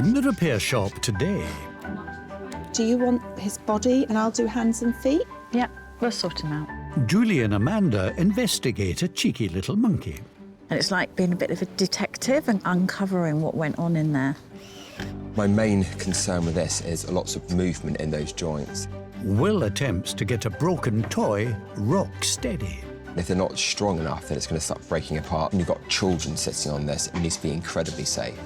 In the repair shop today. Do you want his body and I'll do hands and feet? Yeah, we'll sort him out. Julie and Amanda investigate a cheeky little monkey. And it's like being a bit of a detective and uncovering what went on in there. My main concern with this is lots of movement in those joints. Will attempts to get a broken toy rock steady. If they're not strong enough, then it's going to start breaking apart. And you've got children sitting on this, it needs to be incredibly safe.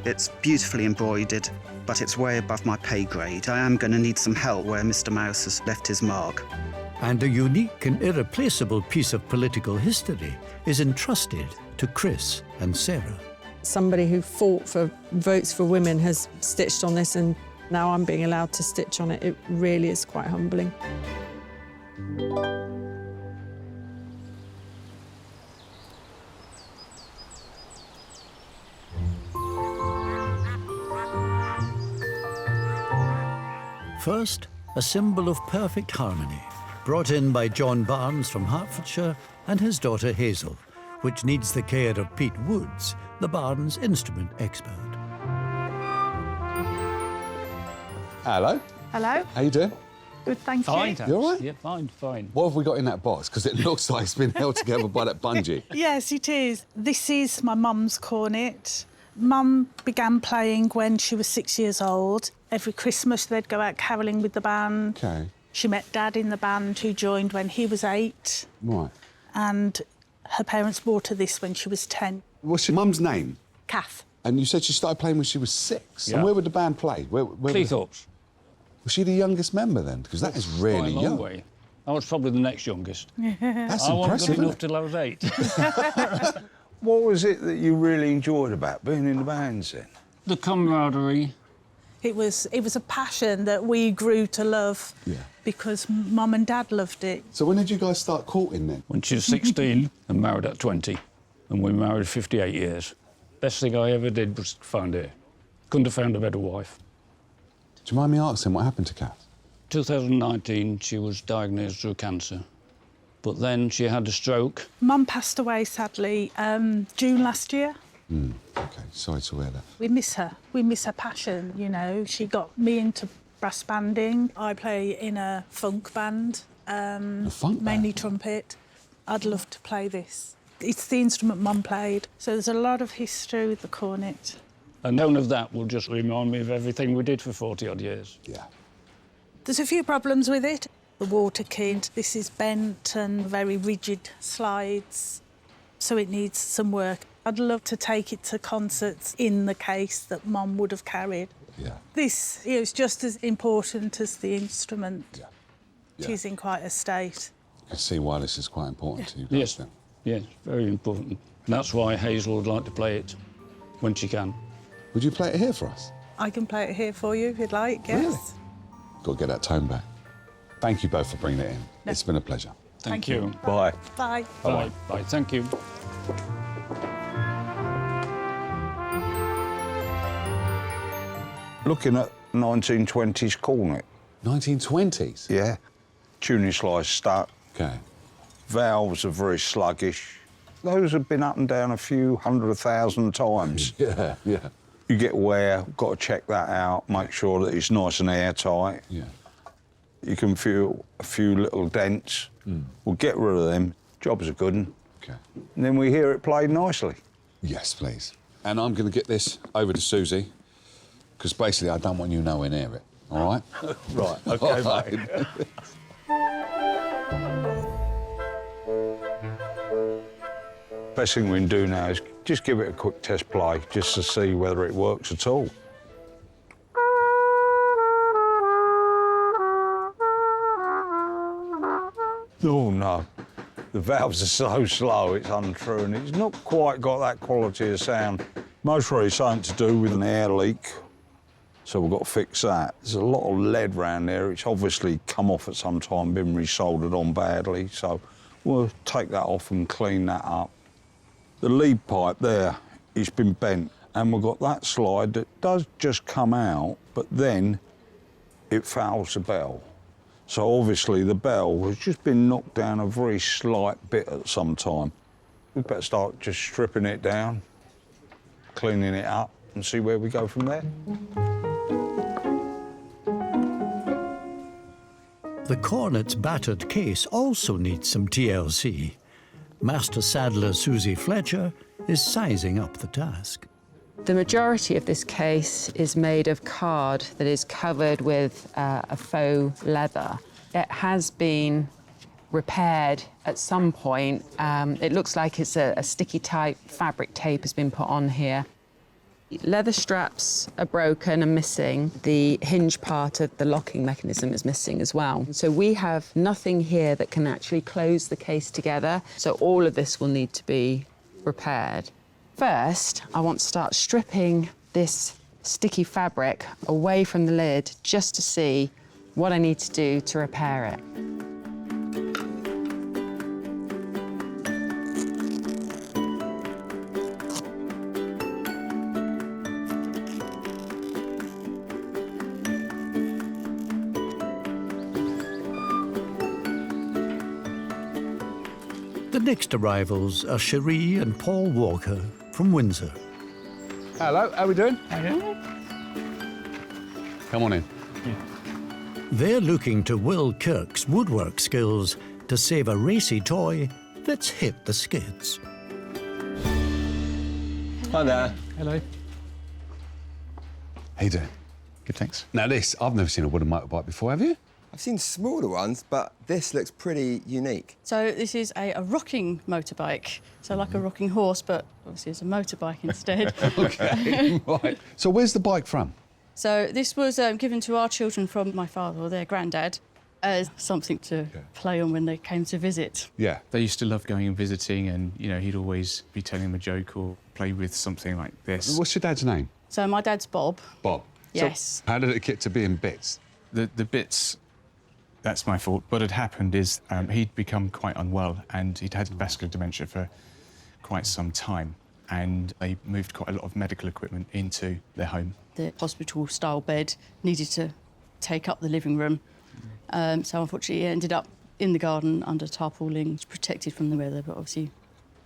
It's beautifully embroidered, but it's way above my pay grade. I am going to need some help where Mr. Mouse has left his mark. And a unique and irreplaceable piece of political history is entrusted to Chris and Sarah. Somebody who fought for votes for women has stitched on this, and now I'm being allowed to stitch on it. It really is quite humbling. First, a symbol of perfect harmony, brought in by John Barnes from Hertfordshire and his daughter Hazel, which needs the care of Pete Woods, the Barnes instrument expert. Hello. Hello. How you doing? Good, thank you. Fine, thanks. You all right? Yeah, fine. What have we got in that box? Because it looks like it's been held together by that bungee. Yes, it is. This is my mum's cornet. Mum began playing when she was 6 years old. Every Christmas they'd go out carolling with the band. OK. She met Dad in the band, who joined when he was 8. Right. And her parents bought her this when she was 10. What's your mum's name? Kath. And you said she started playing when she was 6. Yeah. And where would the band play? Where Cleethorpes. Was she the youngest member then? Because that is really Quite a long young. way. I was probably the next youngest. That's I wasn't impressive, good isn't enough it? till I was 8. What was it that you really enjoyed about being in the bands then? The camaraderie. It was a passion that we grew to love. Yeah. Because Mum and Dad loved it. So when did you guys start courting then? When she was 16 and married at 20. And we married 58 years. Best thing I ever did was find her. Couldn't have found a better wife. Do you mind me asking what happened to Kath? 2019, she was diagnosed with cancer. But then she had a stroke. Mum passed away, sadly, June last year. OK, sorry to hear that. We miss her. We miss her passion, you know. She got me into brass banding. I play in a funk band, A funk mainly band? trumpet. I'd love to play this. It's the instrument Mum played, so there's a lot of history with the cornet. And none of that will just remind me of everything we did for 40-odd years. Yeah. There's a few problems with it. The water kid, this is bent and very rigid slides, so it needs some work. I'd love to take it to concerts in the case that Mum would have carried. Yeah. This is just as important as the instrument. Yeah. She's in quite a state. I can see why this is quite important to you guys Yes, then. yes, very important. And that's why Hazel would like to play it when she can. Would you play it here for us? I can play it here for you if you'd like, yes. Really? Got to get that tone back. Thank you both for bringing it in. No. It's been a pleasure. Thank you. Bye. Bye. Bye. Bye. Thank you. Looking at 1920s cornet. 1920s? Yeah. Tuning slice stuck. OK. Valves are very sluggish. Those have been up and down a few 100,000 times. Yeah, yeah. You get wear, got to check that out, make sure that it's nice and airtight. Yeah. You can feel a few little dents. We'll get rid of them. Job's a good one. OK. And then we hear it played nicely. Yes, please. And I'm going to get this over to Suzie, because basically I don't want you nowhere near it, all right? Right, OK, All right. mate. Best thing we can do now is just give it a quick test play, just to see whether it works at all. Oh, no. The valves are so slow, it's untrue, and it's not quite got that quality of sound. Most really something to do with an air leak, so we've got to fix that. There's a lot of lead round there. It's obviously come off at some time, been resoldered on badly, so we'll take that off and clean that up. The lead pipe there, it's been bent, and we've got that slide that does just come out, but then it fouls the bell. So obviously the bell has just been knocked down a very slight bit at some time. We better start just stripping it down, cleaning it up and see where we go from there. The cornet's battered case also needs some TLC. Master saddler Suzie Fletcher is sizing up the task. The majority of this case is made of card that is covered with a faux leather. It has been repaired at some point. It looks like it's a sticky type fabric tape has been put on here. Leather straps are broken and missing. The hinge part of the locking mechanism is missing as well. So we have nothing here that can actually close the case together. So all of this will need to be repaired. First, I want to start stripping this sticky fabric away from the lid just to see what I need to do to repair it. The next arrivals are Cherie and Paul Walker from Windsor. Hello, how we doing? Come on in. They're looking to Will Kirk's woodwork skills to save a racy toy that's hit the skids. Hi there. Hello. How you doing? Good, thanks. Now this, I've never seen a wooden motorbike before, have you? I've seen smaller ones, but this looks pretty unique. So this is a rocking motorbike, so like a rocking horse, but obviously it's a motorbike instead. OK, right. So where's the bike from? So this was given to our children from my father or their granddad as something to play on when they came to visit. Yeah. They used to love going and visiting, and, you know, he'd always be telling them a joke or play with something like this. What's your dad's name? So my dad's Bob. Bob. Yes. So how did it get to be in bits? The bits, that's my fault. What had happened is he'd become quite unwell, and he'd had vascular dementia for quite some time, and they moved quite a lot of medical equipment into their home. The hospital-style bed needed to take up the living room. So unfortunately, it ended up in the garden under tarpaulin, protected from the weather, but obviously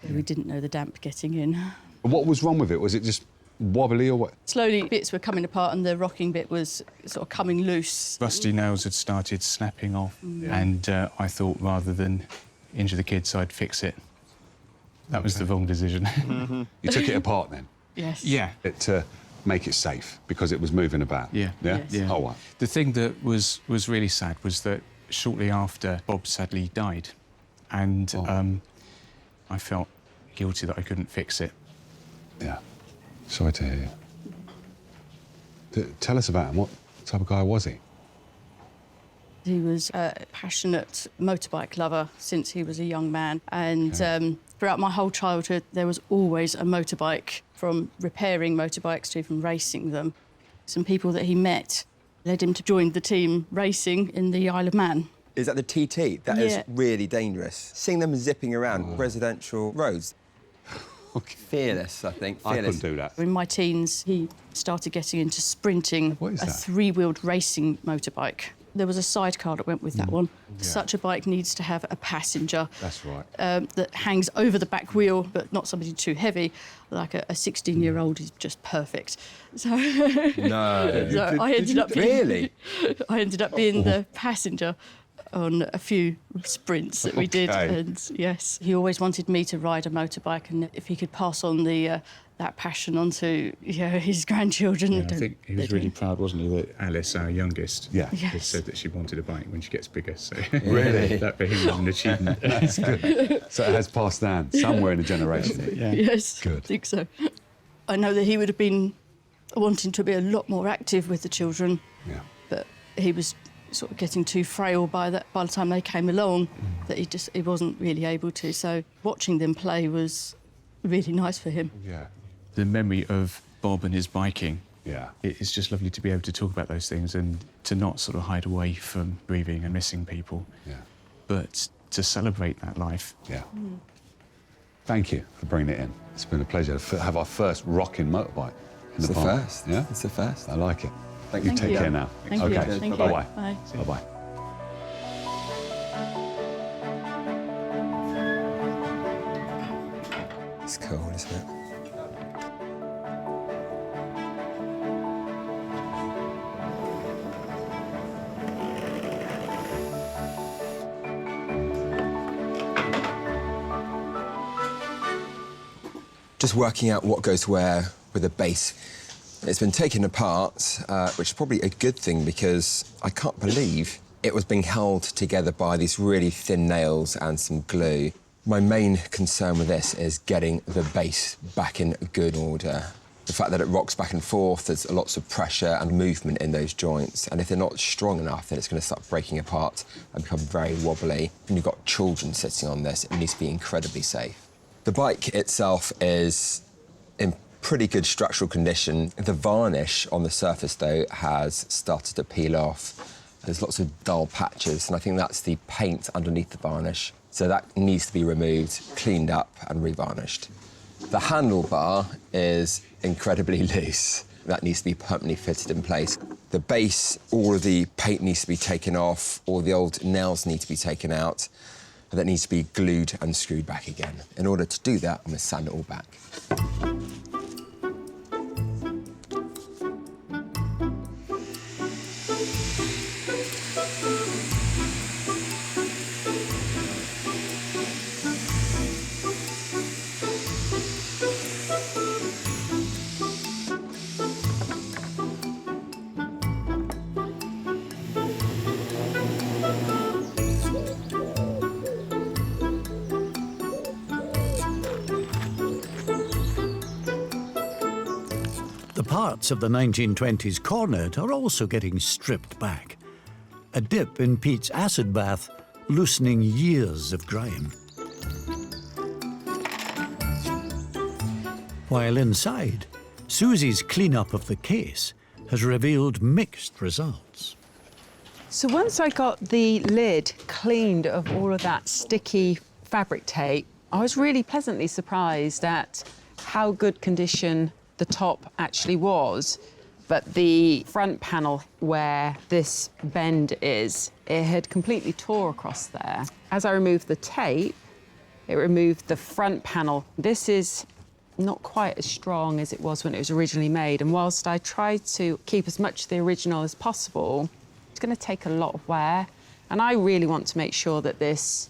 we didn't know the damp getting in. What was wrong with it? Was it just wobbly or what? Slowly, bits were coming apart and the rocking bit was sort of coming loose. Rusty nails had started snapping off, and I thought rather than injure the kids, I'd fix it. That was the wrong decision. You took it apart then? Yes. Yeah. To make it safe because it was moving about? Yeah. Yeah? Yes. Yeah. Oh, right. The thing that was really sad was that shortly after, Bob sadly died, and I felt guilty that I couldn't fix it. Yeah. Sorry to hear you. Tell us about him. What type of guy was he? He was a passionate motorbike lover since he was a young man. And throughout my whole childhood, there was always a motorbike, from repairing motorbikes to even racing them. Some people that he met led him to join the team racing in the Isle of Man. Is that the TT? That is really dangerous. Seeing them zipping around residential roads. Fearless, I think. Fearless. I couldn't do that. In my teens, he started getting into sprinting, What is a that? three-wheeled racing motorbike. There was a sidecar that went with that one. Yeah. Such a bike needs to have a passenger That's right. that hangs over the back wheel, but not somebody too heavy. Like a 16-year-old is just perfect. So, No. so I ended up being, Really? I ended up being the passenger on a few sprints that we did. Okay. And yes, he always wanted me to ride a motorbike, and if he could pass on the that passion onto his grandchildren. Yeah, I think he was really proud, wasn't he, that Alice, our youngest, Yeah. had said that she wanted a bike when she gets bigger. So Really? that for him was an achievement. That's good. So it has passed down somewhere in a generation. Yeah. Yes, Good. I think so. I know that he would have been wanting to be a lot more active with the children, Yeah. but he was sort of getting too frail by the time they came along, that he wasn't really able to. So watching them play was really nice for him. Yeah. The memory of Bob and his biking, Yeah. it's just lovely to be able to talk about those things and to not sort of hide away from grieving and missing people, Yeah. but to celebrate that life. Yeah. Thank you for bringing it in. It's been a pleasure to have our first rocking motorbike in It's the park. first. Yeah? It's the first. I like it. Thank You you. take care now. Thank okay. you. Thank you. Bye-bye. Bye. Bye-bye. It's cool, isn't it? Just working out what goes where with the base. It's been taken apart, which is probably a good thing because I can't believe it was being held together by these really thin nails and some glue. My main concern with this is getting the base back in good order. The fact that it rocks back and forth, there's lots of pressure and movement in those joints, and if they're not strong enough, then it's going to start breaking apart and become very wobbly. When you've got children sitting on this, it needs to be incredibly safe. The bike itself is in pretty good structural condition. The varnish on the surface, though, has started to peel off. There's lots of dull patches, and I think that's the paint underneath the varnish. So that needs to be removed, cleaned up and revarnished. The handlebar is incredibly loose. That needs to be permanently fitted in place. The base, all of the paint needs to be taken off, all the old nails need to be taken out, and that needs to be glued and screwed back again. In order to do that, I'm going to sand it all back. Parts of the 1920s cornet are also getting stripped back. A dip in Pete's acid bath, loosening years of grime. While inside, Susie's clean-up of the case has revealed mixed results. So once I got the lid cleaned of all of that sticky fabric tape, I was really pleasantly surprised at how good condition the top actually was, but the front panel where this bend is, it had completely tore across there. As I removed the tape, it removed the front panel. This is not quite as strong as it was when it was originally made, and whilst I tried to keep as much of the original as possible, it's going to take a lot of wear, and I really want to make sure that this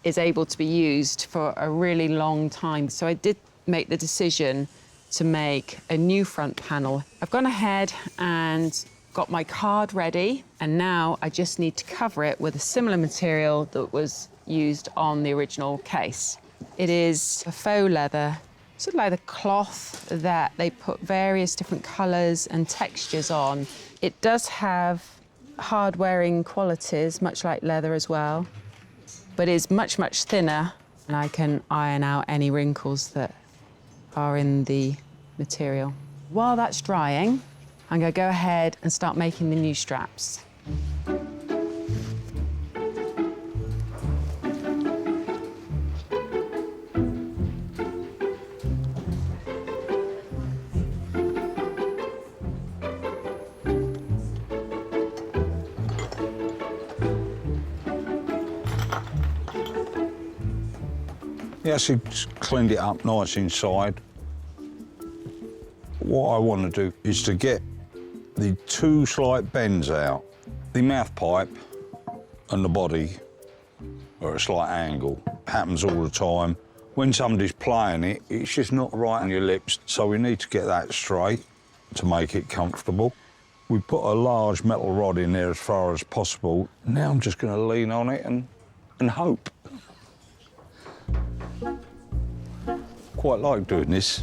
is able to be used for a really long time. So I did make the decision to make a new front panel. I've gone ahead and got my card ready, and now I just need to cover it with a similar material that was used on the original case. It is a faux leather, sort of like the cloth that they put various different colours and textures on. It does have hard-wearing qualities, much like leather as well, but is much, much thinner, and I can iron out any wrinkles that are in the material. While that's drying, I'm going to go ahead and start making the new straps. Yes, it's cleaned it up nice inside. What I want to do is to get the two slight bends out. The mouth pipe and the body are at a slight angle. Happens all the time. When somebody's playing it, it's just not right on your lips, so we need to get that straight to make it comfortable. We put a large metal rod in there as far as possible. Now I'm just going to lean on it and hope. Quite like doing this.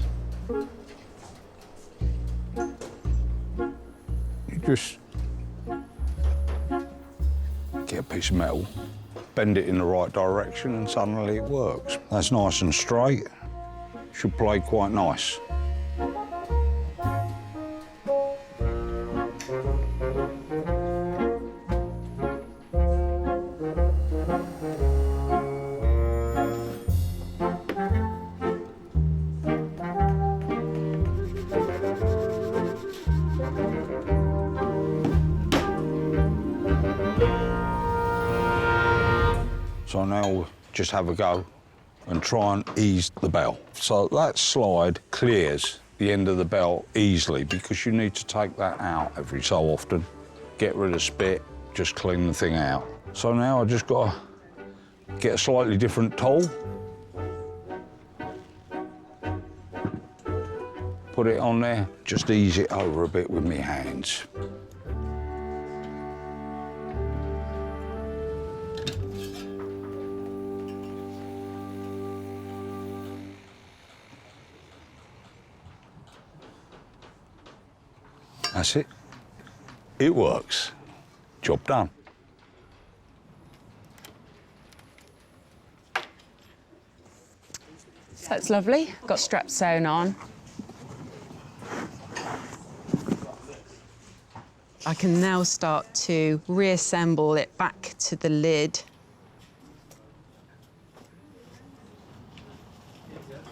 You just get a piece of metal, bend it in the right direction, and suddenly it works. That's nice and straight. Should play quite nice. So now we'll just have a go and try and ease the bell. So that slide clears the end of the bell easily because you need to take that out every so often. Get rid of spit, just clean the thing out. So now I just got to get a slightly different tool. put it on there, just ease it over a bit with my hands. That's it. It works. Job done. That's lovely. Got straps sewn on. I can now start to reassemble it back to the lid.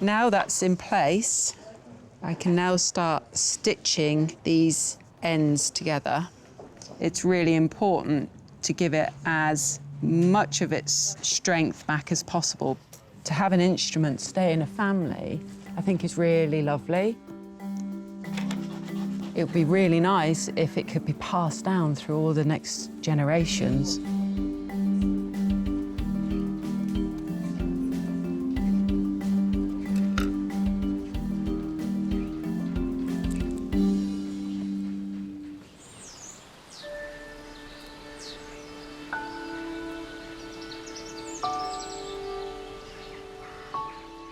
Now that's in place, I can now start stitching these ends together. It's really important to give it as much of its strength back as possible. To have an instrument stay in a family, I think is really lovely. It would be really nice if it could be passed down through all the next generations.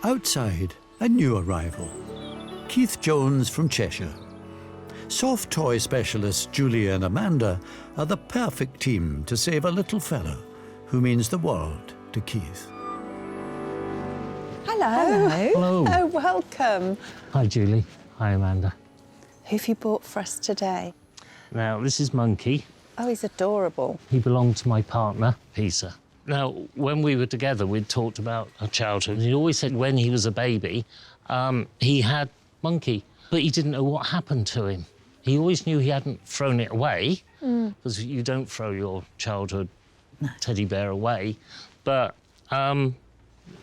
Outside, a new arrival. Keith Jones from Cheshire. Soft toy specialists Julie and Amanda are the perfect team to save a little fellow who means the world to Keith. Hello. Hello. Oh, welcome. Hi, Julie. Hi, Amanda. Who've you bought for us today? Now, this is Monkey. Oh, he's adorable. He belonged to my partner, Peter. Now, when we were together, we'd talked about our childhood. He always said when he was a baby, he had Monkey, but he didn't know what happened to him. He always knew he hadn't thrown it away, because you don't throw your childhood teddy bear away, but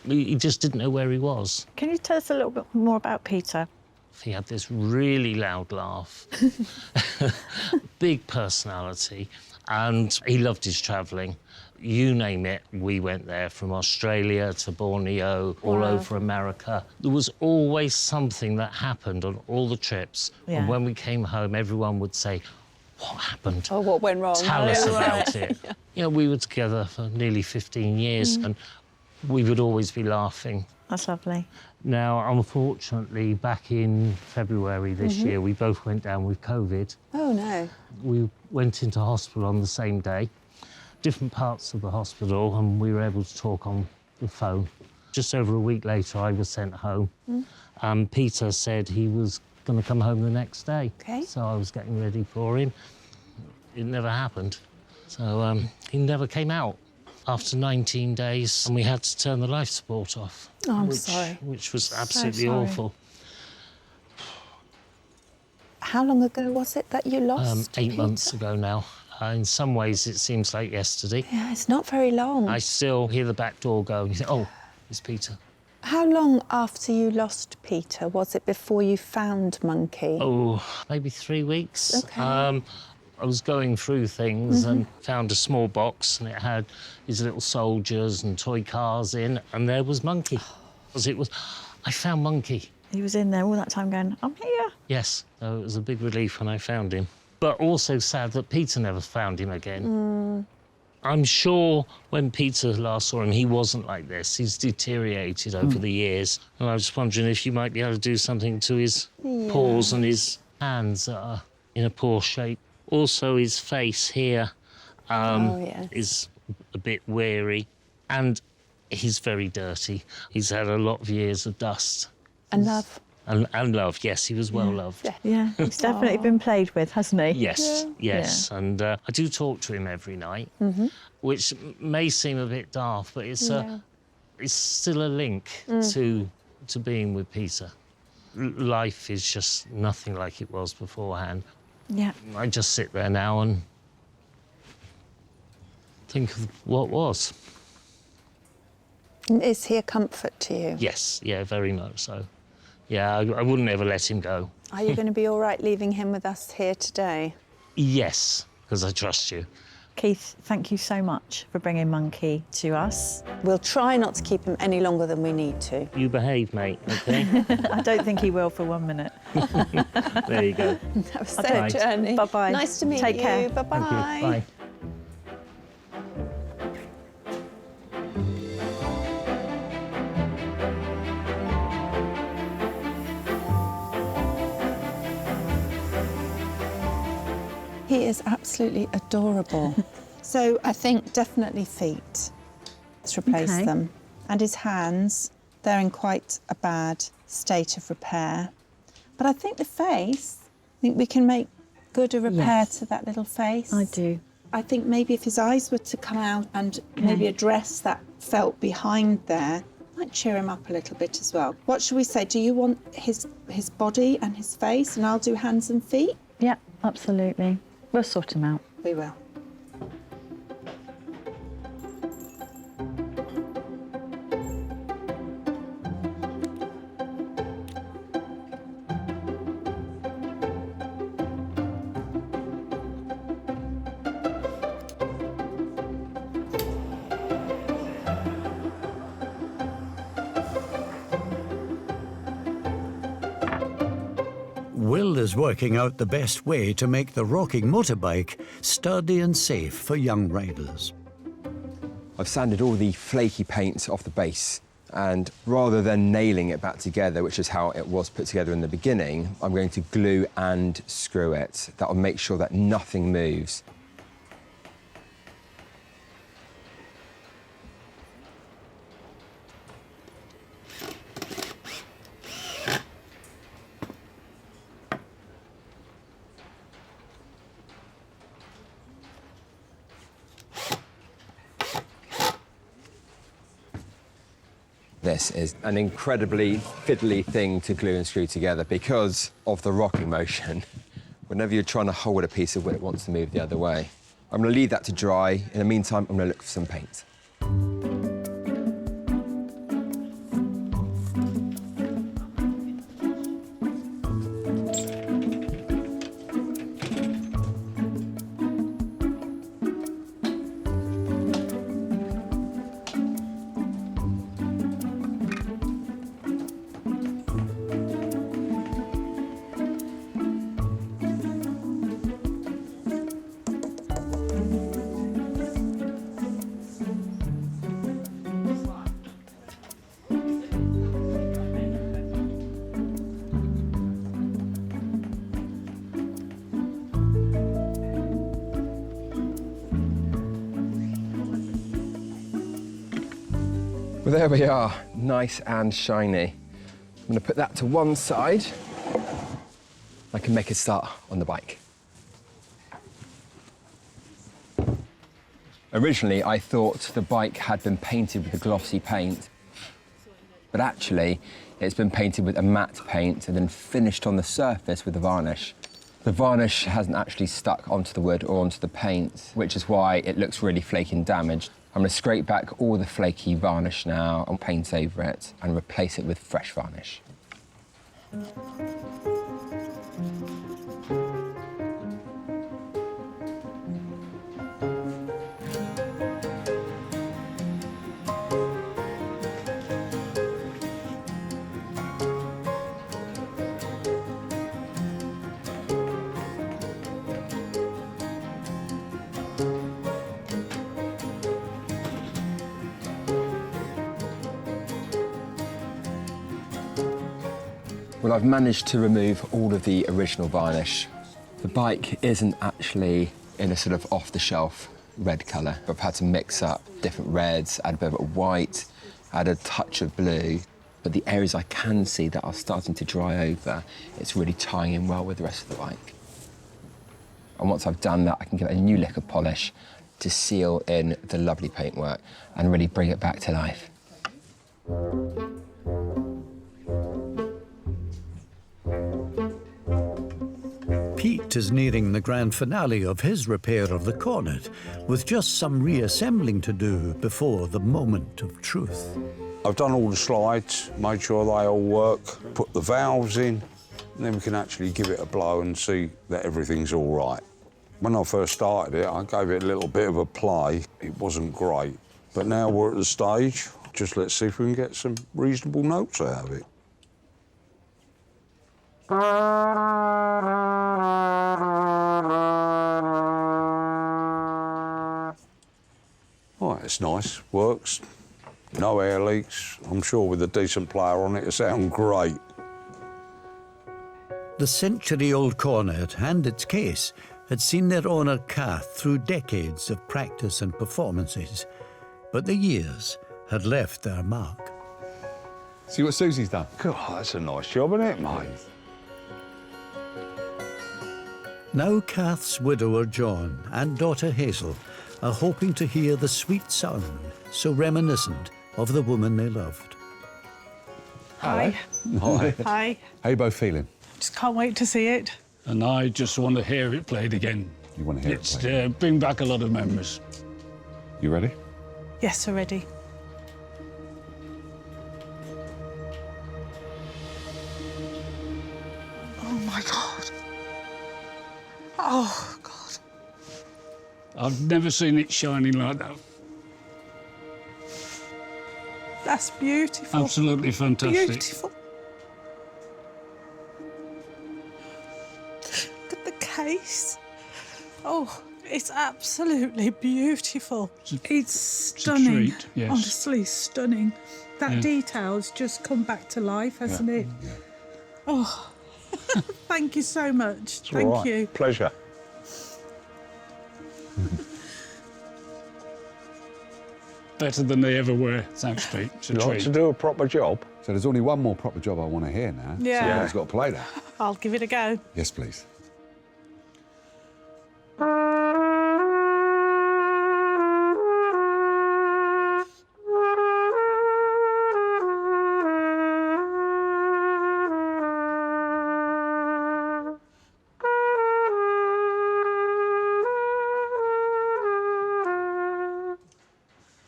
he just didn't know where he was. Can you tell us a little bit more about Peter? He had this really loud laugh, big personality, and he loved his travelling. You name it, we went there, from Australia to Borneo, all over America. There was always something that happened on all the trips. Yeah. And when we came home, everyone would say, what happened? Oh, what went wrong? Tell us about it. Yeah. You know, we were together for nearly 15 years and we would always be laughing. That's lovely. Now, unfortunately, back in February this year, we both went down with COVID. Oh, no. We went into hospital on the same day, different parts of the hospital, and we were able to talk on the phone. Just over a week later, I was sent home. Peter said he was going to come home the next day. Okay. So I was getting ready for him. It never happened. So he never came out. After 19 days, and we had to turn the life support off. Oh, I'm sorry. Which was So absolutely sorry. awful. How long ago was it that you lost 8 Peter? months ago now. In some ways, it seems like yesterday. Yeah, it's not very long. I still hear the back door go, and you think, oh, it's Peter. How long after you lost Peter was it before you found Monkey? Oh, maybe 3 weeks. Okay. I was going through things and found a small box, and it had these little soldiers and toy cars in, and there was Monkey. I found Monkey. He was in there all that time going, I'm here. Yes, so it was a big relief when I found him. But also sad that Peter never found him again. I'm sure when Peter last saw him, he wasn't like this. He's deteriorated over the years. And I was wondering if you might be able to do something to his paws and his hands that are in a poor shape. Also, his face here is a bit weary, and he's very dirty. He's had a lot of years of dust. And love. And love, yes, he was well loved. Yeah, he's definitely been played with, hasn't he? Yes, yes. Yeah. And I do talk to him every night, which may seem a bit daft, but it's still a link to being with Peter. Life is just nothing like it was beforehand. Yeah. I just sit there now and think of what was. And is he a comfort to you? Yes, yeah, very much so. Yeah, I wouldn't ever let him go. Are you going to be all right leaving him with us here today? Yes, because I trust you. Keith, thank you so much for bringing Monkey to us. We'll try not to keep him any longer than we need to. You behave, mate, OK? I don't think he will for 1 minute. There you go. That was Okay. their journey. Bye-bye. Nice to meet Take you. care. Bye-bye. Thank you. Bye. He is absolutely adorable. So I think definitely feet. Let's replace Okay. them. And his hands, they're in quite a bad state of repair. But I think the face, I think we can make good a repair Yes. to that little face. I do. I think maybe if his eyes were to come out and maybe address that felt behind there, might cheer him up a little bit as well. What should we say? Do you want his body and his face, and I'll do hands and feet? Yeah, absolutely. We'll sort him out. We will. Will is working out the best way to make the rocking motorbike sturdy and safe for young riders. I've sanded all the flaky paint off the base, and rather than nailing it back together, which is how it was put together in the beginning, I'm going to glue and screw it. That'll make sure that nothing moves. This is an incredibly fiddly thing to glue and screw together because of the rocking motion. Whenever you're trying to hold a piece of wood, it wants to move the other way. I'm going to leave that to dry. In the meantime, I'm going to look for some paint. Well, there we are, nice and shiny. I'm going to put that to one side. I can make a start on the bike. Originally, I thought the bike had been painted with a glossy paint, but actually, it's been painted with a matte paint and then finished on the surface with a varnish. The varnish hasn't actually stuck onto the wood or onto the paint, which is why it looks really flaky and damaged. I'm going to scrape back all the flaky varnish now and paint over it and replace it with fresh varnish. Well, I've managed to remove all of the original varnish. The bike isn't actually in a sort of off-the-shelf red colour. I've had to mix up different reds, add a bit of white, add a touch of blue. But the areas I can see that are starting to dry over, it's really tying in well with the rest of the bike. And once I've done that, I can give it a new lick of polish to seal in the lovely paintwork and really bring it back to life. Pete is nearing the grand finale of his repair of the cornet, with just some reassembling to do before the moment of truth. I've done all the slides, made sure they all work, put the valves in, and then we can actually give it a blow and see that everything's all right. When I first started it, I gave it a little bit of a play. It wasn't great. But now we're at the stage, just let's see if we can get some reasonable notes out of it. Oh, it's nice. Works. No air leaks. I'm sure with a decent player on it, it'll sound great. The century-old cornet and its case had seen their owner Kath through decades of practice and performances, but the years had left their mark. See what Susie's done? God, that's a nice job, isn't it, mate? Now Kath's widower John and daughter Hazel are hoping to hear the sweet sound so reminiscent of the woman they loved. Hi. Hi. Hi. How you both feeling? Just can't wait to see it. And I just want to hear it played again. You want to hear It's it played? bring back a lot of memories. You ready? Yes, we're ready. Oh my God. Oh God. I've never seen it shining like that. That's beautiful. Absolutely fantastic. Beautiful. Look at the case. Oh, it's absolutely beautiful. It's stunning. treat, yes. Honestly, stunning. That Yeah. detail's just come back to life, hasn't it? Oh, thank you so much. It's Thank all right. you. Pleasure. Better than they ever were. Thanks, Pete. It's a You like treat. to do a proper job? So there's only one more proper job I want to hear now. Yeah. Someone's got to play that. I'll give it a go. Yes, please.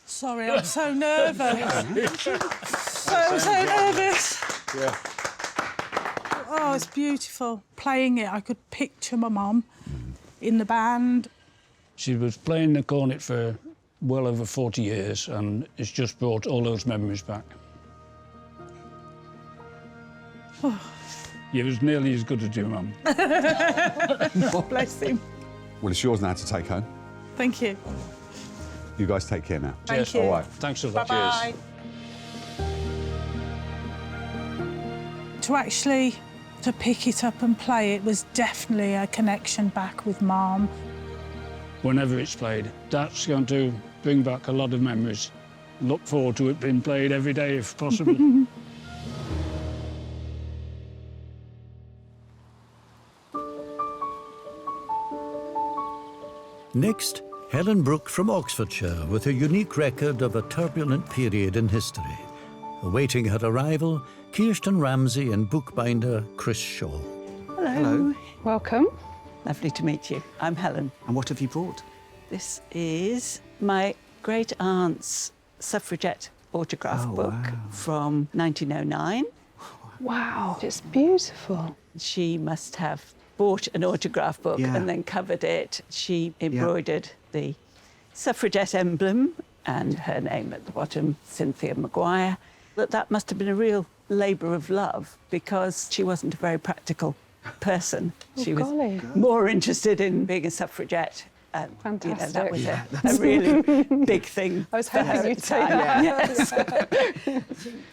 Sorry, I'm so nervous. so nervous. Yeah. Oh, it's beautiful. Playing it, I could picture my mum in the band. She was playing the cornet for well over 40 years, and it's just brought all those memories back. You was nearly as good as your mum. Bless him. Well, it's yours now to take home. Thank you. You guys take care now. Thank you. All right. Thanks a lot. Bye-bye. To actually to pick it up and play it was definitely a connection back with Mum. Whenever it's played, that's going to bring back a lot of memories. Look forward to it being played every day if possible. Next, Helen Brooke from Oxfordshire with a unique record of a turbulent period in history. Awaiting her arrival, Kirsten Ramsey and bookbinder Chris Shaw. Hello. Welcome. Lovely to meet you. I'm Helen. And what have you brought? This is my great aunt's suffragette autograph book from 1909. Wow, it's beautiful. She must have bought an autograph book and then covered it. She embroidered the suffragette emblem and her name at the bottom, Cynthia Maguire. That must have been a real labour of love because she wasn't a very practical person. She was more interested in being a suffragette. And fantastic. that was a really big thing. I was for her hoping at you'd the say time. that. Yes.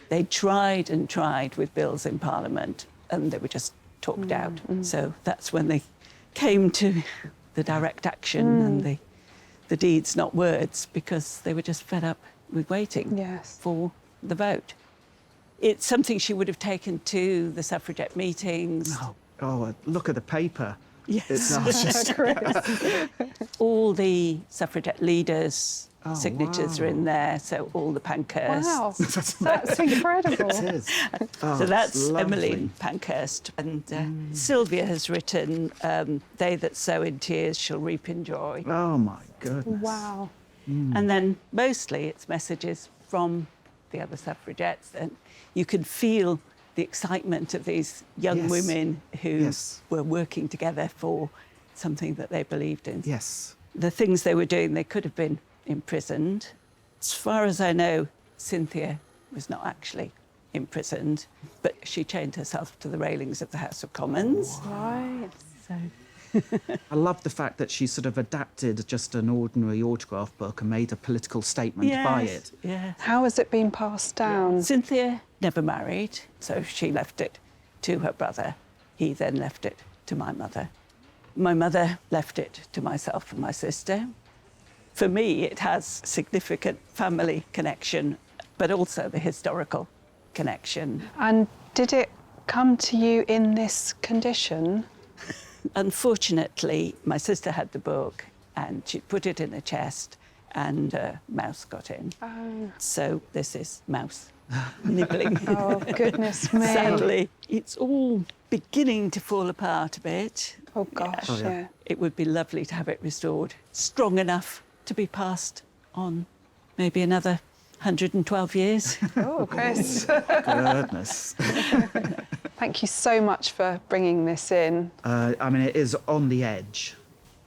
They tried and tried with bills in Parliament and they were just talked out. So that's when they came to the direct action and the deeds, not words, because they were just fed up with waiting for the vote. It's something she would have taken to the suffragette meetings. Oh, look at the paper. Yes. It's just... All the suffragette leaders' signatures are in there, so all the Pankhurst. Wow, that's incredible. It is. Oh, So that's it's lovely. Emmeline Pankhurst. And Sylvia has written, they that sow in tears shall reap in joy. Oh, my goodness. Wow. And then mostly it's messages from the other suffragettes. And you can feel the excitement of these young women who were working together for something that they believed in. Yes. The things they were doing, they could have been imprisoned. As far as I know, Cynthia was not actually imprisoned, but she chained herself to the railings of the House of Commons. Right. So I love the fact that she sort of adapted just an ordinary autograph book and made a political statement by it. Yeah. how has it been passed down? Cynthia never married, so she left it to her brother. He then left it to my mother. My mother left it to myself and my sister. For me, it has significant family connection, but also the historical connection. And did it come to you in this condition? Unfortunately, my sister had the book and she put it in a chest and a mouse got in. Oh. So this is mouse nibbling. Oh, goodness me. Sadly, it's all beginning to fall apart a bit. Oh, gosh, yeah. It would be lovely to have it restored, strong enough to be passed on maybe another 112 years. Oh, Chris. Goodness. Thank you so much for bringing this in. I mean, it is on the edge,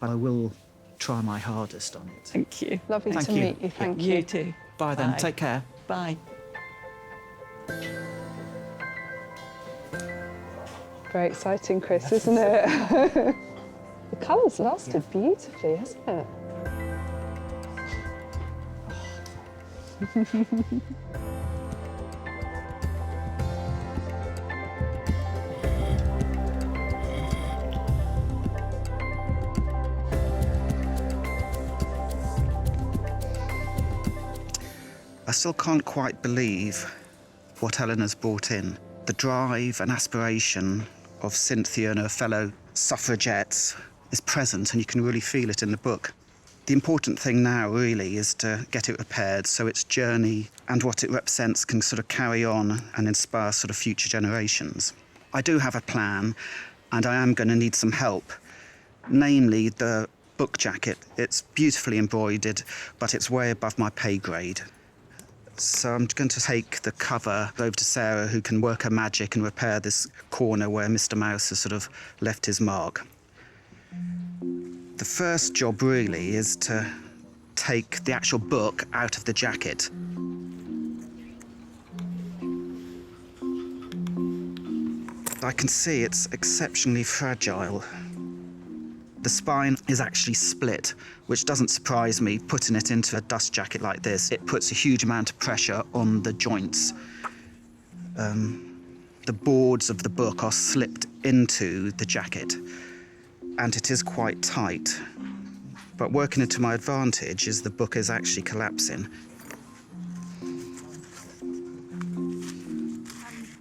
but I will try my hardest on it. Thank you. Lovely to meet you. Thank you. You too. Bye then. Bye. Take care. Bye. Very exciting, Chris, isn't it? The colour's lasted beautifully, hasn't it? I still can't quite believe what Eleanor's brought in. The drive and aspiration of Cynthia and her fellow suffragettes is present, and you can really feel it in the book. The important thing now, really, is to get it repaired so its journey and what it represents can sort of carry on and inspire sort of future generations. I do have a plan, and I am going to need some help, namely the book jacket. It's beautifully embroidered, but it's way above my pay grade. So I'm going to take the cover over to Sarah, who can work her magic and repair this corner where Mr. Mouse has sort of left his mark. The first job, really, is to take the actual book out of the jacket. I can see it's exceptionally fragile. The spine is actually split, which doesn't surprise me. Putting it into a dust jacket like this, it puts a huge amount of pressure on the joints. The boards of the book are slipped into the jacket, and it is quite tight. But working it to my advantage is the book is actually collapsing.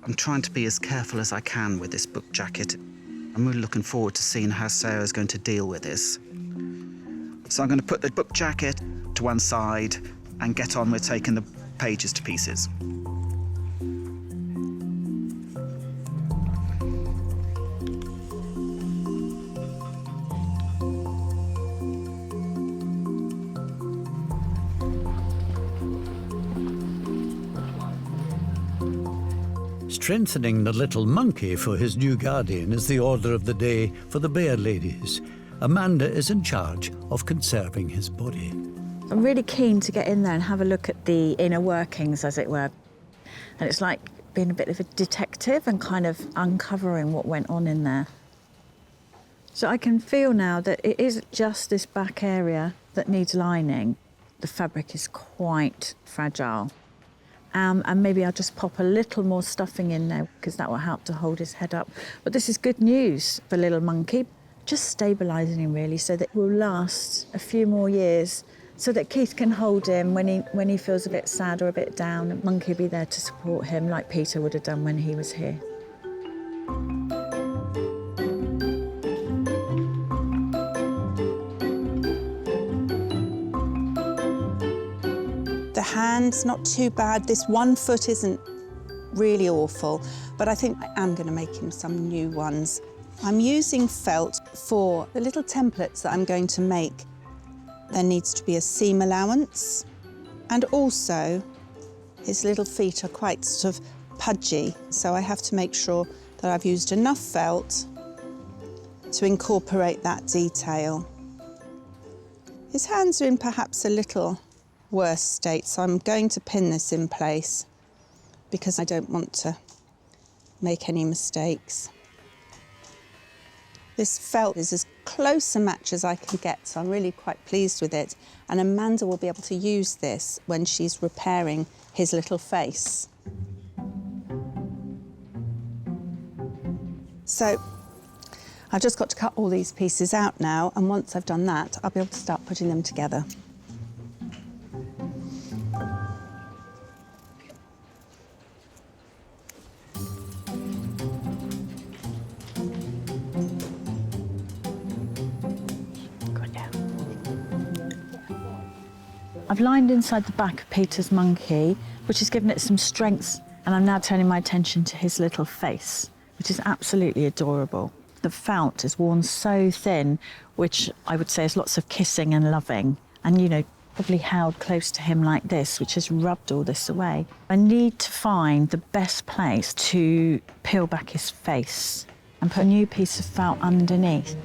I'm trying to be as careful as I can with this book jacket. I'm really looking forward to seeing how Sarah's going to deal with this. So I'm going to put the book jacket to one side and get on with taking the pages to pieces. Strengthening the little monkey for his new guardian is the order of the day for the Bear Ladies. Amanda is in charge of conserving his body. I'm really keen to get in there and have a look at the inner workings, as it were. And it's like being a bit of a detective and kind of uncovering what went on in there. So I can feel now that it isn't just this back area that needs lining. The fabric is quite fragile. And maybe I'll just pop a little more stuffing in there because that will help to hold his head up. But this is good news for little monkey. Just stabilising him really so that it will last a few more years so that Keith can hold him when he feels a bit sad or a bit down. And Monkey will be there to support him like Peter would have done when he was here. The hand's not too bad. This one foot isn't really awful, but I think I am going to make him some new ones. I'm using felt for the little templates that I'm going to make. There needs to be a seam allowance, and also his little feet are quite sort of pudgy, so I have to make sure that I've used enough felt to incorporate that detail. His hands are in perhaps a little worse state, so I'm going to pin this in place. because I don't want to make any mistakes. This felt is as close a match as I can get, so I'm really quite pleased with it. And Amanda will be able to use this when she's repairing his little face. So I've just got to cut all these pieces out now, and once I've done that, I'll be able to start putting them together. I've lined inside the back of Peter's monkey, which has given it some strength, and I'm now turning my attention to his little face, which is absolutely adorable. The felt is worn so thin, which I would say is lots of kissing and loving, and, you know, probably held close to him like this, which has rubbed all this away. I need to find the best place to peel back his face and put a new piece of felt underneath.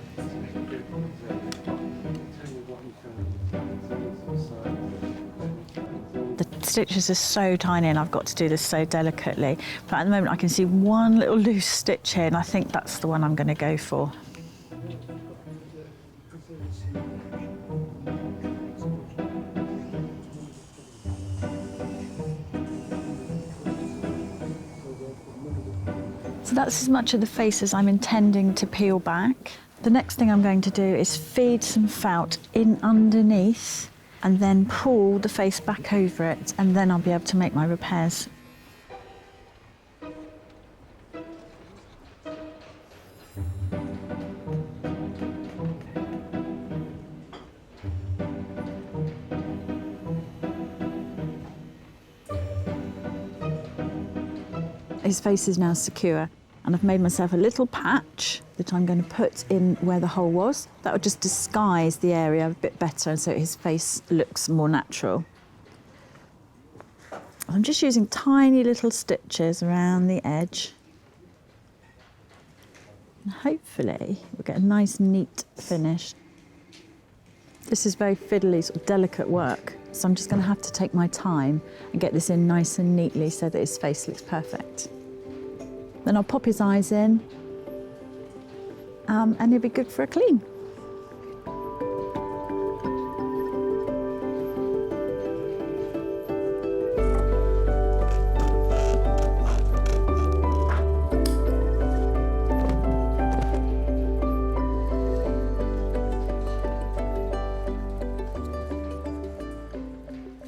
The stitches are so tiny and I've got to do this so delicately. But at the moment I can see one little loose stitch here and I think that's the one I'm going to go for. So that's as much of the face as I'm intending to peel back. The next thing I'm going to do is feed some felt in underneath and then pull the face back over it, and then I'll be able to make my repairs. His face is now secure, and I've made myself a little patch that I'm going to put in where the hole was. That would just disguise the area a bit better so his face looks more natural. I'm just using tiny little stitches around the edge. And hopefully we'll get a nice, neat finish. This is very fiddly, sort of delicate work, so I'm just going to have to take my time and get this in nice and neatly so that his face looks perfect. Then I'll pop his eyes in, and he'll be good for a clean.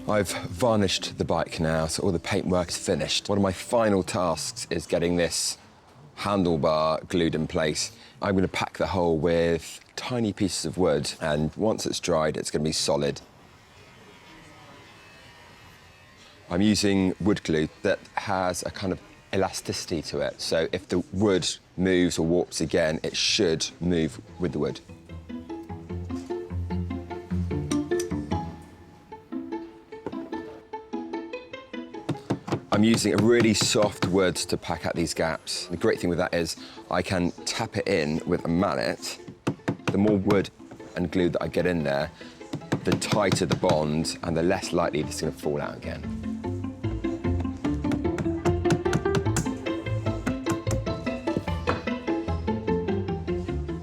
I've varnished the bike now, so all the paintwork is finished. One of my final tasks is getting this handlebar glued in place. I'm going to pack the hole with tiny pieces of wood, and once it's dried, it's going to be solid. I'm using wood glue that has a kind of elasticity to it, so if the wood moves or warps again, it should move with the wood. I'm using a really soft wood to pack out these gaps. The great thing with that is I can tap it in with a mallet. The more wood and glue that I get in there, the tighter the bond and the less likely it's going to fall out again.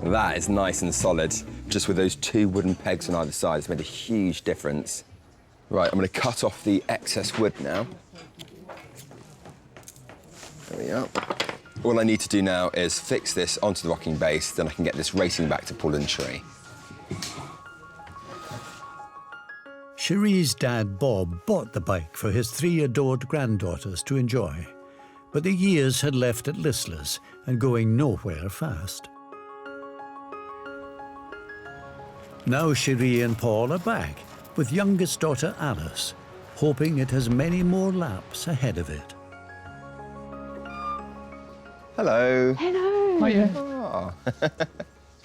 That is nice and solid. Just with those two wooden pegs on either side, it's made a huge difference. Right, I'm going to cut off the excess wood now. There we go. All I need to do now is fix this onto the rocking base, then I can get this racing back to Paul and Tree. Cherie's dad, Bob, bought the bike for his 3 adored granddaughters to enjoy, but the years had left it listless and going nowhere fast. Now Cherie and Paul are back with youngest daughter Alice, hoping it has many more laps ahead of it. Hello. Hello. Hiya. Oh.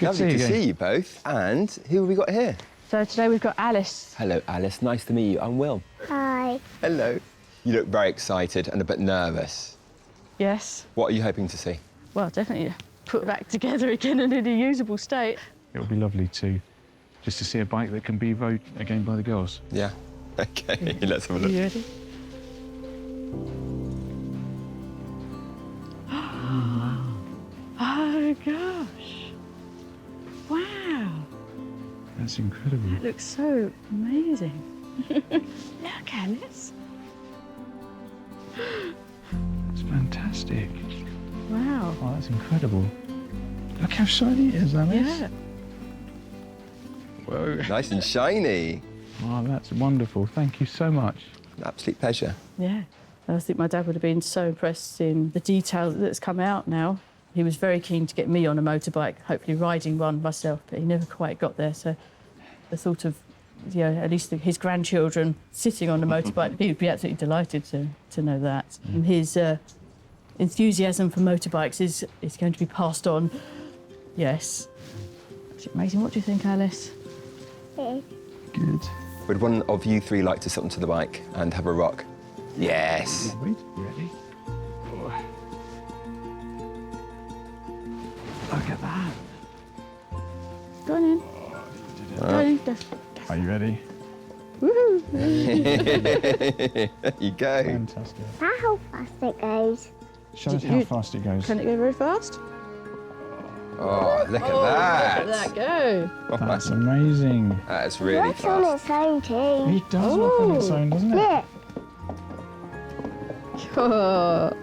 Lovely to see you both. And who have we got here? So today we've got Alice. Hello, Alice. Nice to meet you. I'm Will. Hi. Hello. You look very excited and a bit nervous. Yes. What are you hoping to see? Well, definitely put it back together again and in a usable state. It would be lovely to just to see a bike that can be rode again by the girls. Yeah. OK, let's have a look. Are you ready? That's incredible. That looks so amazing. Look, Alice. It's fantastic. Wow. Oh, that's incredible. Look how shiny it is, Alice. Yeah. Whoa. Nice and shiny. Oh, that's wonderful. Thank you so much. An absolute pleasure. Yeah. I think my dad would have been so impressed in the detail that's come out now. He was very keen to get me on a motorbike, hopefully riding one myself, but he never quite got there. So the thought of, at least his grandchildren sitting on a motorbike, he would be absolutely delighted to know that. And his enthusiasm for motorbikes is going to be passed on. Yes. It's amazing. What do you think, Alice? Good. Would one of you three like to sit onto the bike and have a rock? Yes. Ready? Look at that. Go on in. Go on in. Are you ready? Woohoo! There you go. Fantastic. How fast it goes. Show us how fast it goes. Can it go very fast? Oh, look at that. Look at that go. Oh, That's amazing. That's really It's on fast. its own too. It does look on its own, doesn't it? Look.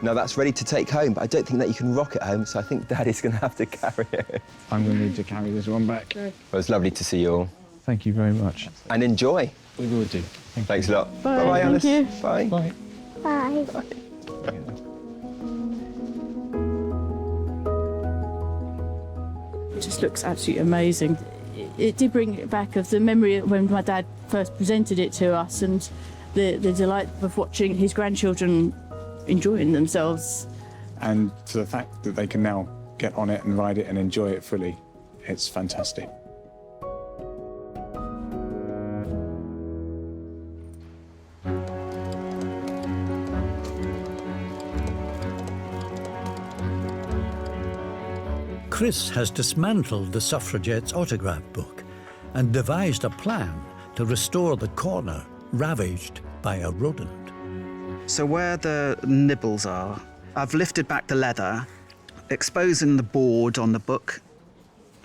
Now that's ready to take home, but I don't think that you can rock it home, so I think Daddy's going to have to carry it. I'm going to need to carry this one back. Well, it's lovely to see you all. Thank you very much. And enjoy. We will do. Thanks a lot. Bye. Bye-bye, Thank Alice. you. Bye. Bye. Bye. It just looks absolutely amazing. It did bring it back of the memory of when my dad first presented it to us and the delight of watching his grandchildren enjoying themselves. And to the fact that they can now get on it and ride it and enjoy it fully, it's fantastic. Chris has dismantled the suffragettes' autograph book and devised a plan to restore the corner ravaged by a rodent. So where the nibbles are, I've lifted back the leather, exposing the board on the book.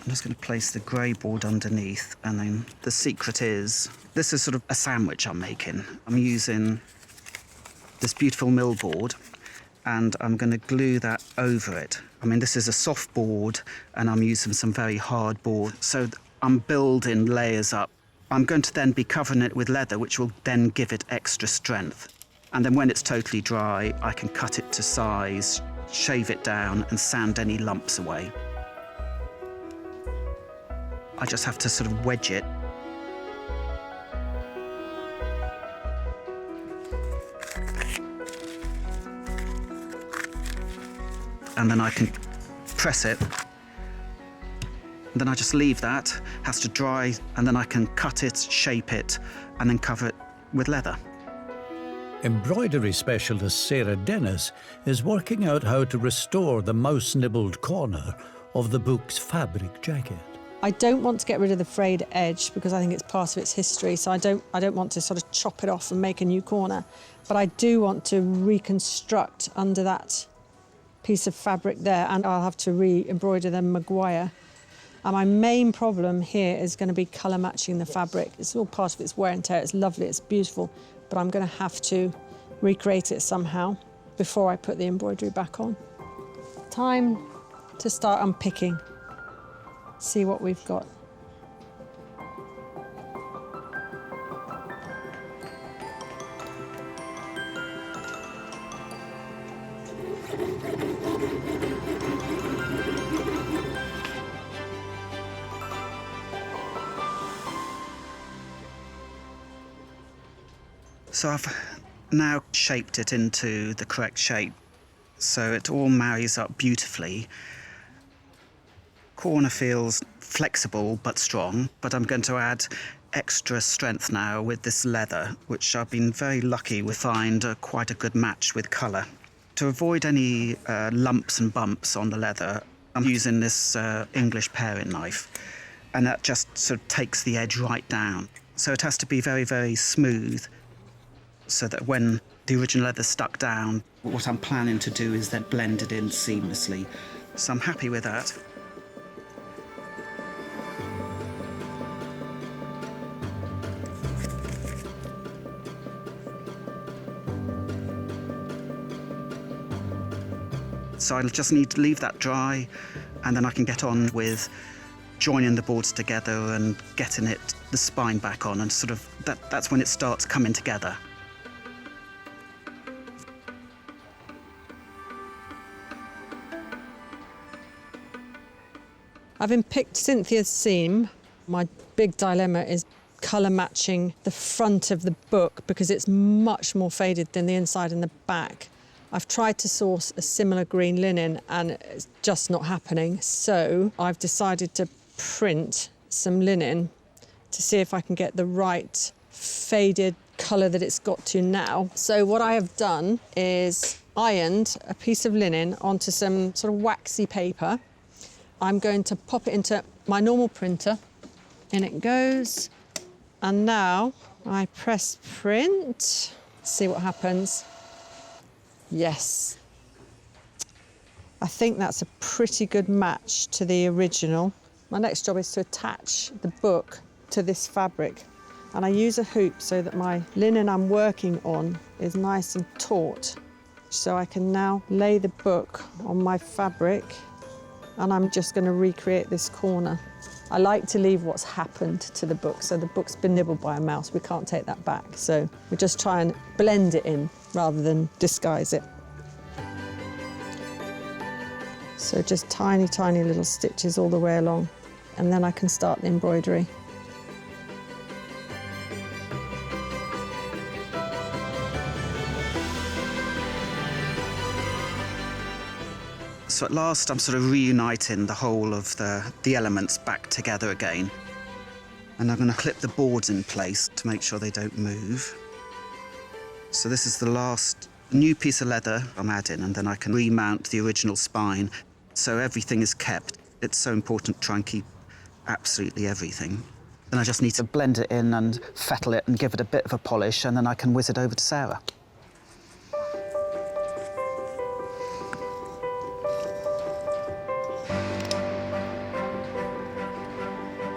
I'm just going to place the grey board underneath, and then the secret is, this is sort of a sandwich I'm making. I'm using this beautiful mill board, and I'm going to glue that over it. I mean, this is a soft board, and I'm using some very hard board, so I'm building layers up. I'm going to then be covering it with leather, which will then give it extra strength. And then when it's totally dry, I can cut it to size, shave it down, and sand any lumps away. I just have to sort of wedge it. And then I can press it. And then I just leave that, has to dry, and then I can cut it, shape it, and then cover it with leather. Embroidery specialist Sarah Dennis is working out how to restore the mouse-nibbled corner of the book's fabric jacket. I don't want to get rid of the frayed edge because I think it's part of its history, so I don't want to sort of chop it off and make a new corner. But I do want to reconstruct under that piece of fabric there, and I'll have to re-embroider the Maguire. And my main problem here is going to be colour matching the fabric. It's all part of its wear and tear. It's lovely, it's beautiful, but I'm going to have to recreate it somehow before I put the embroidery back on. Time to start unpicking, see what we've got. So I've now shaped it into the correct shape, so it all marries up beautifully. Corner feels flexible but strong, but I'm going to add extra strength now with this leather, which I've been very lucky to find quite a good match with colour. To avoid any lumps and bumps on the leather, I'm using this English paring knife, and that just sort of takes the edge right down. So it has to be very, very smooth, so that when the original leather's stuck down, what I'm planning to do is then blend it in seamlessly. So I'm happy with that. So I just need to leave that dry, and then I can get on with joining the boards together and getting the spine back on, and sort of that's when it starts coming together. Having picked Cynthia's seam, my big dilemma is colour matching the front of the book because it's much more faded than the inside and the back. I've tried to source a similar green linen and it's just not happening. So I've decided to print some linen to see if I can get the right faded colour that it's got to now. So what I have done is ironed a piece of linen onto some sort of waxy paper. I'm going to pop it into my normal printer. In it goes. And now I press print. See what happens. Yes. I think that's a pretty good match to the original. My next job is to attach the book to this fabric. And I use a hoop so that my linen I'm working on is nice and taut. So I can now lay the book on my fabric, and I'm just going to recreate this corner. I like to leave what's happened to the book. So the book's been nibbled by a mouse. We can't take that back. So we just try and blend it in rather than disguise it. So just tiny, tiny little stitches all the way along. And then I can start the embroidery. So at last I'm sort of reuniting the whole of the elements back together again. And I'm going to clip the boards in place to make sure they don't move. So this is the last new piece of leather I'm adding, and then I can remount the original spine. So everything is kept. It's so important to try and keep absolutely everything. Then I just need to blend it in and fettle it and give it a bit of a polish, and then I can whiz it over to Sarah.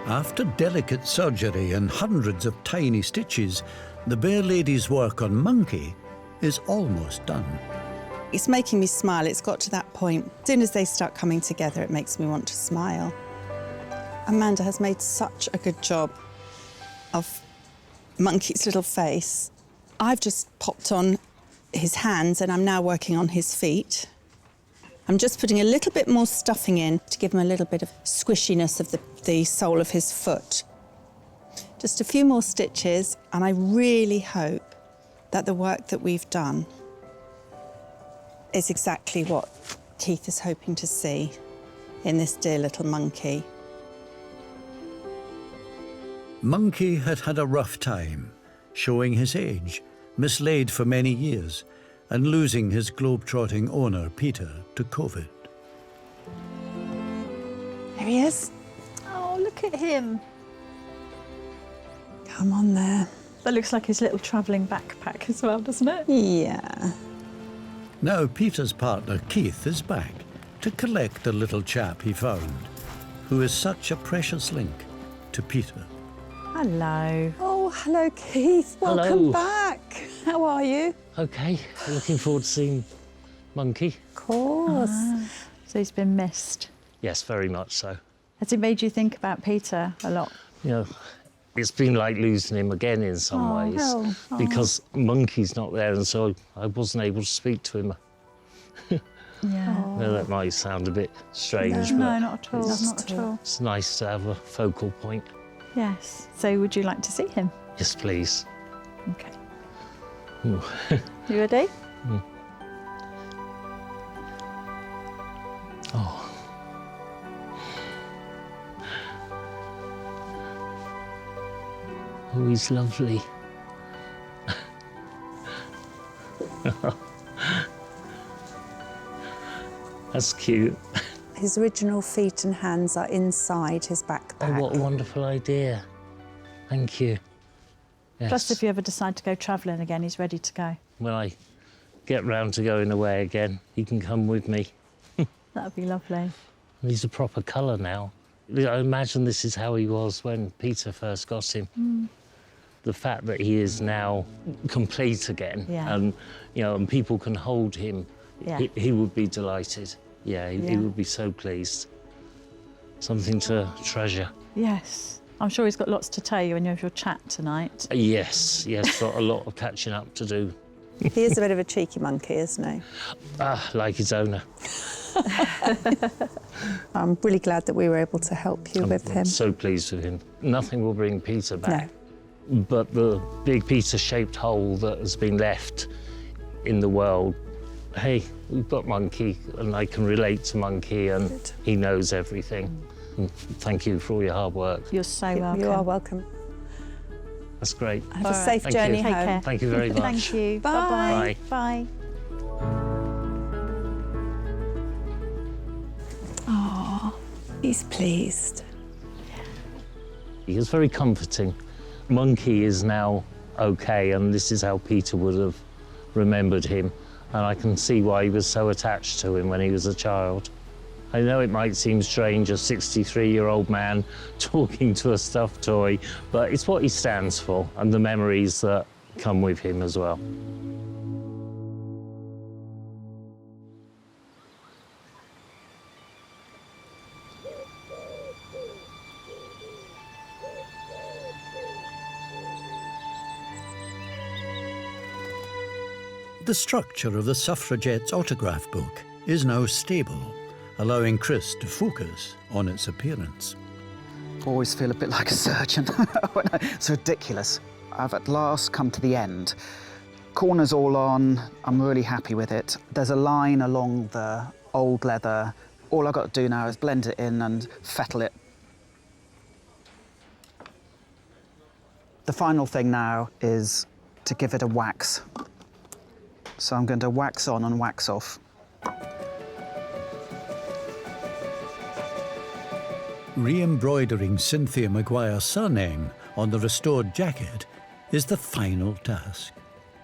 After delicate surgery and hundreds of tiny stitches, the Bear Lady's work on Monkey is almost done. It's making me smile. It's got to that point. As soon as they start coming together, it makes me want to smile. Amanda has made such a good job of Monkey's little face. I've just popped on his hands and I'm now working on his feet. I'm just putting a little bit more stuffing in to give him a little bit of squishiness of the sole of his foot. Just a few more stitches, and I really hope that the work that we've done is exactly what Keith is hoping to see in this dear little monkey. Monkey had had a rough time, showing his age, mislaid for many years, and losing his globe-trotting owner, Peter, to COVID. There he is. Oh, look at him. Come on there. That looks like his little travelling backpack as well, doesn't it? Yeah. Now Peter's partner, Keith, is back to collect the little chap he found, who is such a precious link to Peter. Hello. Oh, hello, Keith. Welcome Hello. back. How are you? OK, looking forward to seeing Monkey. Of course. So he's been missed. Yes, very much so. Has it made you think about Peter a lot? You know, it's been like losing him again in some ways, no. Oh. because Monkey's not there, and so I wasn't able to speak to him. Yeah. Well, that might sound a bit strange, No, but not at all. Not at all. it's nice to have a focal point. Yes. So would you like to see him? Yes, please. OK. Ooh. You ready? Mm. Oh. Oh, he's lovely. That's cute. His original feet and hands are inside his Oh, backpack. what a wonderful idea. Thank you. Yes. Plus, if you ever decide to go travelling again, he's ready to go. When I get round to going away again, he can come with me. That would be lovely. And he's a proper colour now. I imagine this is how he was when Peter first got him. Mm. The fact that he is now complete again, Yeah. and you know, and people can hold him Yeah. He would be delighted. Yeah, he would be so pleased. Something to treasure. Yes. I'm sure he's got lots to tell you when you have your chat tonight. Yes, got a lot of catching up to do. He is a bit of a cheeky monkey, isn't he? Like his owner. I'm really glad that we were able to help you with him. I'm so pleased with him. Nothing will bring Peter back. No. But the big Peter-shaped hole that has been left in the world, hey, we've got Monkey, and I can relate to Monkey, and he knows everything. And thank you for all your hard work. You're so welcome. You are welcome. That's great. Have a safe journey home. Take care. Thank you very much. Thank you. Bye. Bye. Oh, he's pleased. He was very comforting. Monkey is now OK, and this is how Peter would have remembered him. And I can see why he was so attached to him when he was a child. I know it might seem strange, a 63-year-old man talking to a stuffed toy, but it's what he stands for and the memories that come with him as well. The structure of the suffragette's autograph book is now stable, allowing Chris to focus on its appearance. I always feel a bit like a surgeon. It's ridiculous. I've at last come to the end. Corner's all on, I'm really happy with it. There's a line along the old leather. All I've got to do now is blend it in and fettle it. The final thing now is to give it a wax. So I'm going to wax on and wax off. Re-embroidering Cynthia Maguire's surname on the restored jacket is the final task.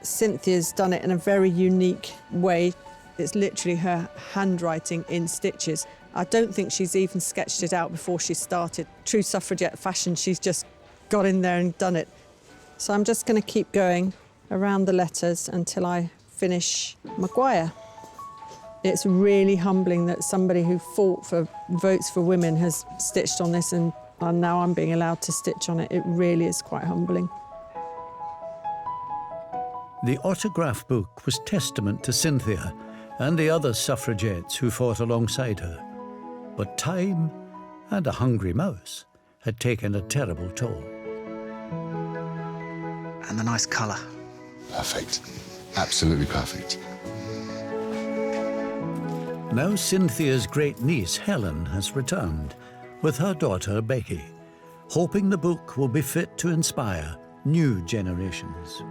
Cynthia's done it in a very unique way. It's literally her handwriting in stitches. I don't think she's even sketched it out before she started. True suffragette fashion, she's just got in there and done it. So I'm just going to keep going around the letters until I finish Maguire. It's really humbling that somebody who fought for votes for women has stitched on this, and now I'm being allowed to stitch on it. It really is quite humbling. The autograph book was testament to Cynthia and the other suffragettes who fought alongside her. But time and a hungry mouse had taken a terrible toll. And the nice colour. Perfect. Absolutely perfect. Now Cynthia's great-niece, Helen, has returned with her daughter, Becky, hoping the book will be fit to inspire new generations.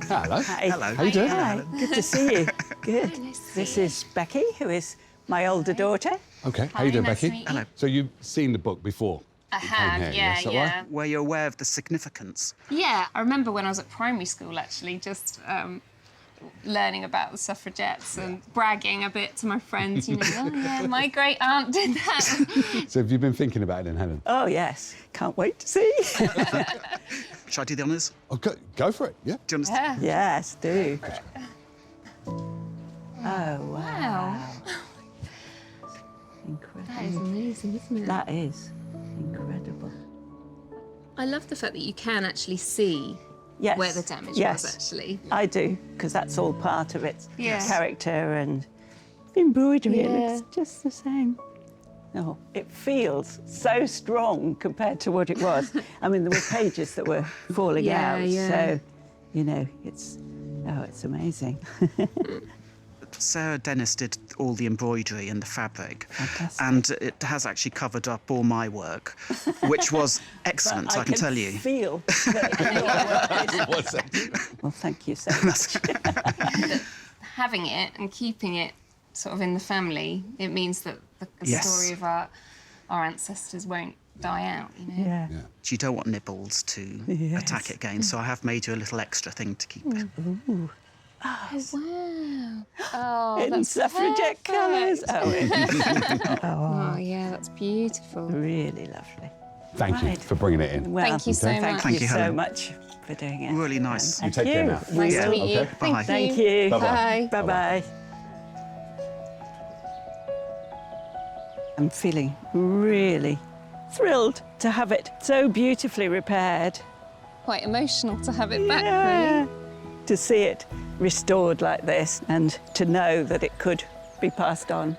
Hello. Hi. Hello. How you doing? Hi. Helen. Good to see you. Good. This is Becky, who is my older daughter. OK, how you doing, nice to Becky? meet you. Hello. So you've seen the book before? I have, yeah. Were you aware of the significance? Yeah, I remember when I was at primary school, actually, just learning about the suffragettes and bragging a bit to my friends, you know, oh, yeah, my great-aunt did that. So have you been thinking about it then, Helen? Oh, yes. Can't wait to see. Shall I do the honours? Oh, go for it, yeah. Do you understand? Yeah. Yes, do. Oh, wow. Incredible. That is amazing, isn't it? That is incredible. I love the fact that you can actually see Yes. where the damage yes. was, actually. I do, because that's all part of its Yeah. character and embroidery. It Yeah. looks just the same. No, it feels so strong compared to what it was. I mean, there were pages that were falling Yeah, out, yeah. so, you know, it's amazing. Sarah Dennis did all the embroidery and the fabric. Fantastic. And it has actually covered up all my work, which was excellent, But I can tell you. Feel that well, thank you so much. Having it and keeping it sort of in the family, it means that the Yes. story of our ancestors won't die out, you know? Yeah. You don't want nibbles to Yes. attack it again, so I have made you a little extra thing to keep it. Ooh. Oh, wow. Oh, In that's suffragette colours. perfect. Oh, Oh, yeah, that's beautiful. really lovely. Thank you Right. for bringing it in. Well, Thank you so Okay. much. Thank you, so Helen. much for doing it. Really nice. Thank You take care now. Nice Yeah. to meet you. Okay. Thank Bye. you. Thank you. Bye-bye. Bye-bye. I'm feeling really thrilled to have it so beautifully repaired. Quite emotional to have it back, Yeah. really. To see it restored like this and to know that it could be passed on.